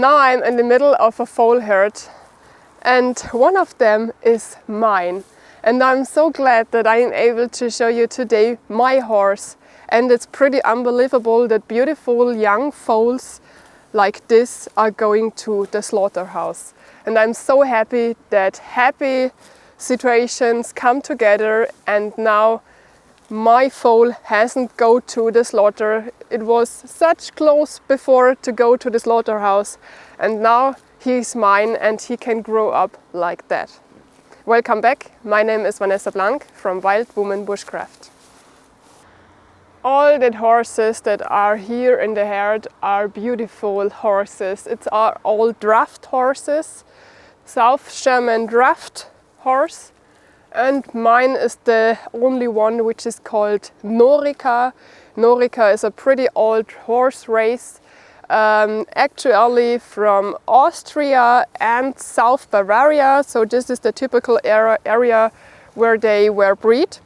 Now I'm in the middle of a foal herd, and one of them is mine. And I'm so glad that I am able to show you today my horse. And it's pretty unbelievable that beautiful young foals like this are going to the slaughterhouse. And I'm so happy that happy situations come together, and now my foal hasn't go to the slaughter. It was such close before to go to the slaughterhouse, and now he's mine and he can grow up like that. Welcome back. My name is Vanessa from Wild Woman Bushcraft. All the horses that are here in the herd are beautiful horses. It's all draft horses, South German draft horse, and mine is the only one which is called Norica. Norica is a pretty old horse race, actually from Austria and South Bavaria. So this is the typical area where they were bred.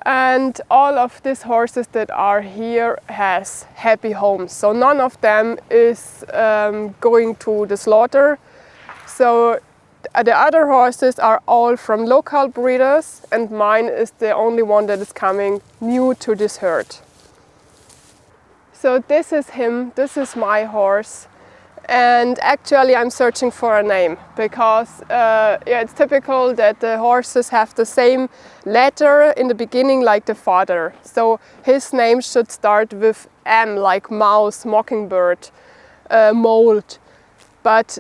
And all of these horses that are here has happy homes. So none of them is going to the slaughter. So the other horses are all from local breeders, and mine is the only one that is coming new to this herd. So this is him, this is my horse. And actually I'm searching for a name because it's typical that the horses have the same letter in the beginning like the father. So his name should start with M, like mouse, mockingbird, mold. But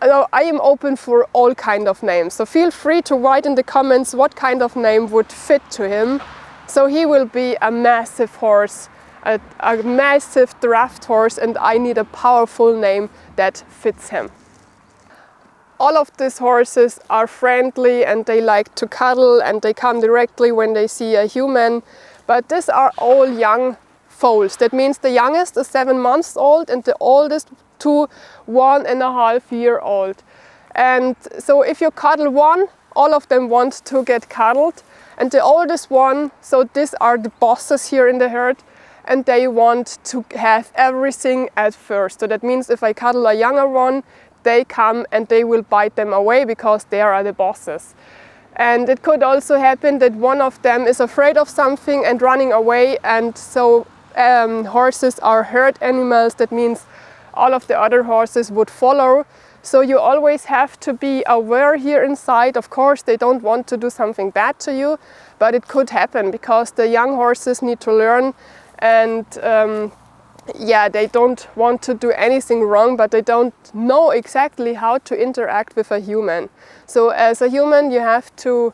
I am open for all kind of names. So feel free to write in the comments what kind of name would fit to him. So he will be a massive horse, a massive draft horse, and I need a powerful name that fits him. All of these horses are friendly and they like to cuddle, and they come directly when they see a human. But these are all young foals. That means the youngest is 7 months old and the oldest to 1.5 years old. And so if you cuddle one, all of them want to get cuddled. And the oldest one, so these are the bosses here in the herd, and they want to have everything at first. So that means if I cuddle a younger one, they come and they will bite them away because they are the bosses. And it could also happen that one of them is afraid of something and running away, and so horses are herd animals. That means all of the other horses would follow. So you always have to be aware here inside. Of course, they don't want to do something bad to you, but it could happen because the young horses need to learn. And they don't want to do anything wrong, but they don't know exactly how to interact with a human. So as a human, you have to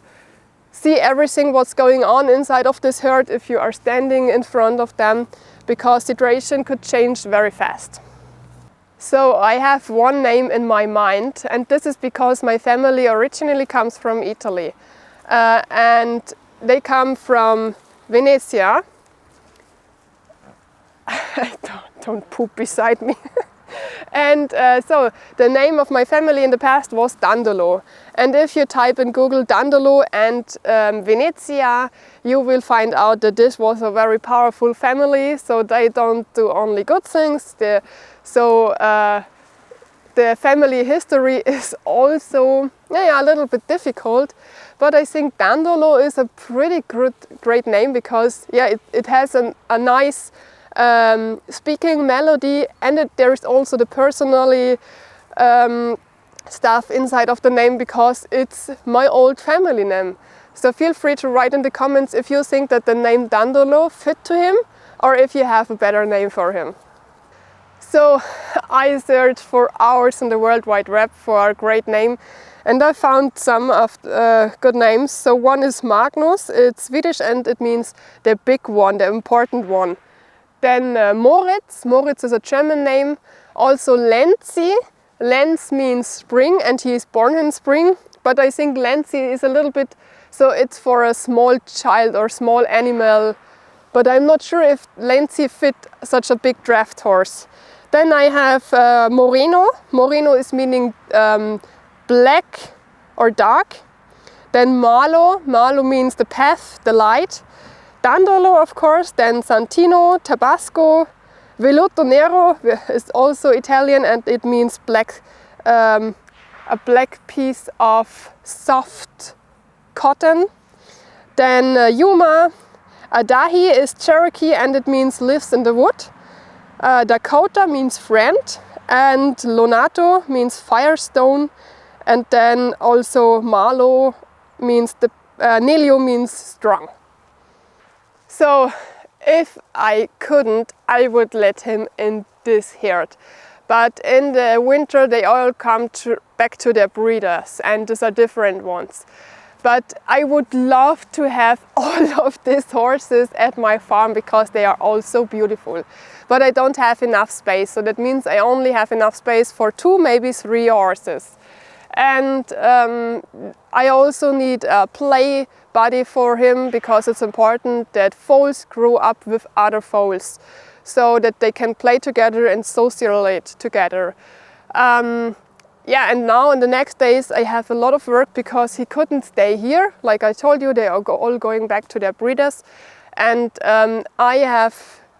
see everything what's going on inside of this herd if you are standing in front of them, because situation could change very fast. So I have one name in my mind, and this is because my family originally comes from Italy. And they come from Venezia. Don't poop beside me. And so the name of my family in the past was Dandolo. And if you type in Google Dandolo and Venezia, you will find out that this was a very powerful family. So they don't do only good things. The family history is also a little bit difficult. But I think Dandolo is a pretty great name because it has a nice speaking melody, and there is also the personally stuff inside of the name because it's my old family name. So feel free to write in the comments if you think that the name Dandolo fit to him, or if you have a better name for him. So I searched for hours on the World Wide Web for a great name, and I found some of good names. So one is Magnus, it's Swedish and it means the big one, the important one. Then Moritz, Moritz is a German name. Also Lenzi, Lenz means spring, and he is born in spring. But I think Lenzi is a little bit, so it's for a small child or small animal. But I'm not sure if Lenzi fit such a big draft horse. Then I have Moreno. Moreno is meaning black or dark. Then Malo, Malo means the path, the light. Dandolo, of course, then Santino, Tabasco, Velluto nero is also Italian, and it means black, a black piece of soft cotton. Then Yuma, Adahi is Cherokee and it means lives in the wood. Dakota means friend, and Lonato means firestone, and then also Malo means Nelio means strong. So if I couldn't, I would let him in this herd. But in the winter they all come back to their breeders, and these are different ones. But I would love to have all of these horses at my farm because they are all so beautiful. But I don't have enough space, so that means I only have enough space for 2, maybe 3 horses. And I also need a play buddy for him, because it's important that foals grow up with other foals so that they can play together and socialize together. Yeah, and now in the next days I have a lot of work because he couldn't stay here. Like I told you, they are all going back to their breeders. And I have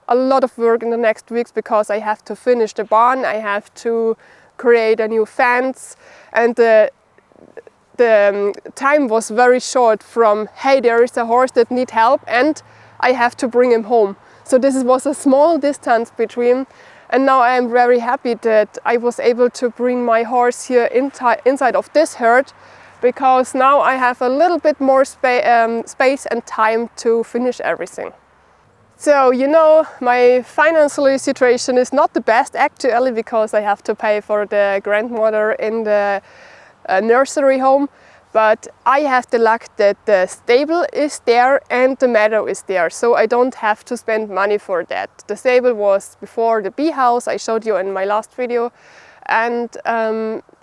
a lot of work in the next weeks because I have to finish the barn, I have to create a new fence, and the time was very short from, hey, there is a horse that needs help and I have to bring him home. So this was a small distance between. And now I am very happy that I was able to bring my horse here inside of this herd, because now I have a little bit more space and time to finish everything. So, you know, my financial situation is not the best actually, because I have to pay for the grandmother in the nursery home. But I have the luck that the stable is there and the meadow is there, so I don't have to spend money for that. The stable was before the bee house I showed you in my last video, and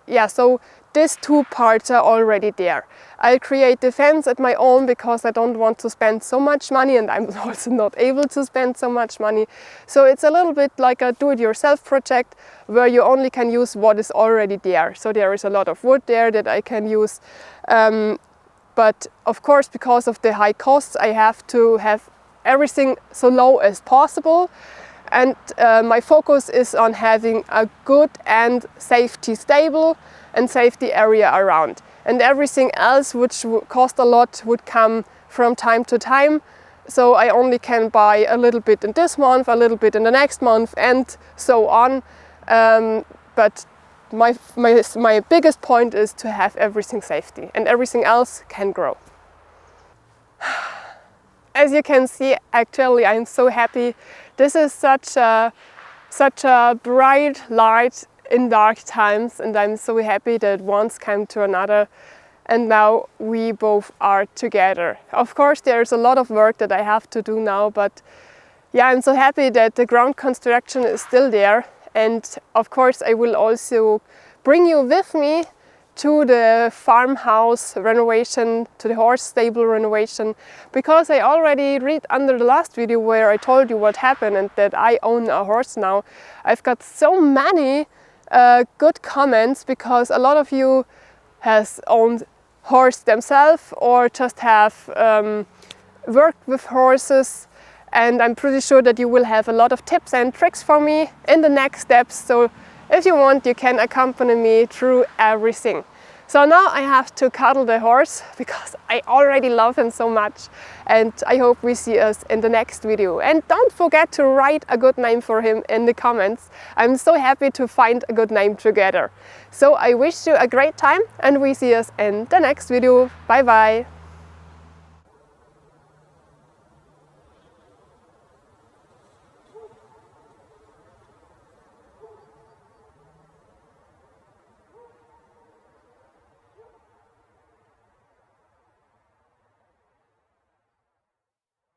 yeah, so these 2 parts are already there. I create the fence at my own because I don't want to spend so much money, and I'm also not able to spend so much money. So it's a little bit like a do-it-yourself project where you only can use what is already there. So there is a lot of wood there that I can use. But of course, because of the high costs, I have to have everything so low as possible. And my focus is on having a good and safety stable and safety area around. And everything else which would cost a lot would come from time to time. So I only can buy a little bit in this month, a little bit in the next month, and so on. But my biggest point is to have everything safety, and everything else can grow. As you can see, actually I'm so happy. This is such a bright light in dark times, and I'm so happy that once came to another, and now we both are together. Of course there's a lot of work that I have to do now, but yeah, I'm so happy that the ground construction is still there. And of course I will also bring you with me to the farmhouse renovation, to the horse stable renovation, because I already read under the last video where I told you what happened and that I own a horse now. I've got so many good comments, because a lot of you has owned horse themselves or just have worked with horses, and I'm pretty sure that you will have a lot of tips and tricks for me in the next steps. So if you want, you can accompany me through everything. So now I have to cuddle the horse because I already love him so much, and I hope we see us in the next video. And don't forget to write a good name for him in the comments. I'm so happy to find a good name together. So I wish you a great time, and we see us in the next video. Bye bye!